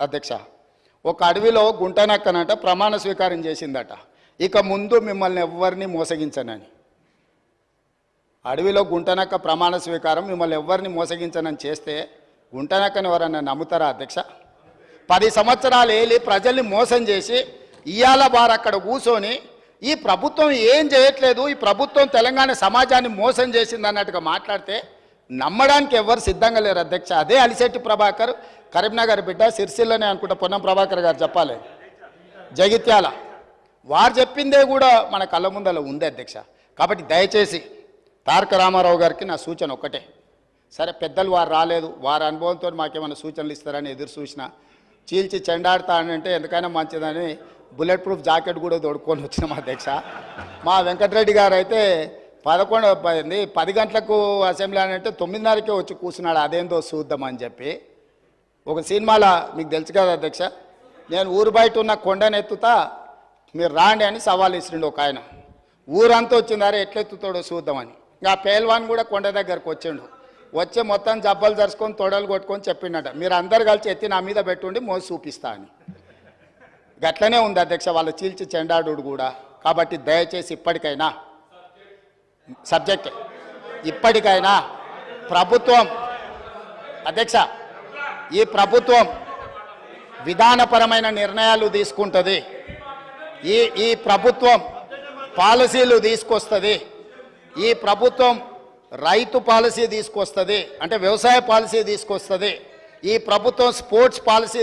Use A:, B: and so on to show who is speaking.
A: అధ్యక్ష. ఒక అడవిలో గుంటనక్కనంట ప్రమాణ స్వీకారం చేసిందట, ఇక ముందు మిమ్మల్ని ఎవ్వరిని మోసగించనని. అడవిలో గుంటనక్క ప్రమాణ స్వీకారం మిమ్మల్ని ఎవ్వరిని మోసగించనని చేస్తే గుంటనక్కని ఎవరన్నా నమ్ముతారా అధ్యక్ష? 10 సంవత్సరాలు ఏలి ప్రజల్ని మోసం చేసి ఇయాల బార్ అక్కడ కూర్చొని ఈ ప్రభుత్వం ఏం చేయట్లేదు, ఈ ప్రభుత్వం తెలంగాణ సమాజాన్ని మోసం చేసింది అన్నట్టుగా మాట్లాడితే నమ్మడానికి ఎవరు సిద్ధంగా లేరు అధ్యక్ష. అదే అలిశెట్టి ప్రభాకర్, కరీంనగర్ బిడ్డ, సిరిసిల్లనే అనుకుంటా పొన్నం ప్రభాకర్ గారు చెప్పాలి, జగిత్యాల, వారు చెప్పిందే కూడా మన కళ్ళ ముందల ఉంది అధ్యక్ష. కాబట్టి దయచేసి తారక రామారావు గారికి నా సూచన ఒక్కటే, సరే పెద్దలు వారు రాలేదు, వారి అనుభవంతో మాకేమైనా సూచనలు ఇస్తారని ఎదురు చూసిన, చీల్చి చెండాడుతా అంటే ఎందుకైనా మంచిదని బుల్లెట్ ప్రూఫ్ జాకెట్ కూడా తోడుకొని వచ్చినాం అధ్యక్ష. మా వెంకటరెడ్డి గారు అయితే 10 గంటలకు అసెంబ్లీ అని అంటే 9:30కే వచ్చి కూర్చున్నాడు, అదేందో చూద్దామని చెప్పి. ఒక సినిమాలో మీకు తెలుసు కదా అధ్యక్ష, నేను ఊరు బయట ఉన్న కొండనెత్తుతా మీరు రాండి అని సవాల్ ఇస్తుండే ఒక ఆయన. ఊరంతా వచ్చిందారే ఎట్లెత్తుతాడో చూద్దామని. ఇంకా పేల్వాన్ కూడా కొండ దగ్గరకు వచ్చిండు, వచ్చి మొత్తం జబ్బలు జరుచుకొని తొడలు కొట్టుకొని చెప్పిండట, మీరు అందరు కలిసి ఎత్తి నా మీద పెట్టుండి మోసి చూపిస్తా అని. గట్లనే ఉంది అధ్యక్ష వాళ్ళ చీల్చి చెండాడు కూడా. కాబట్టి దయచేసి ఇప్పటికైనా ఇప్పటికైనా ప్రభుత్వం అధ్యక్ష, ఈ ప్రభుత్వం విధానపరమైన నిర్ణయాలు తీసుకుంటుంది, ఈ ప్రభుత్వం పాలసీలు తీసుకొస్తుంది, ఈ ప్రభుత్వం రైతు పాలసీ తీసుకొస్తుంది, అంటే వ్యవసాయ పాలసీ తీసుకొస్తుంది, ఈ ప్రభుత్వం స్పోర్ట్స్ పాలసీ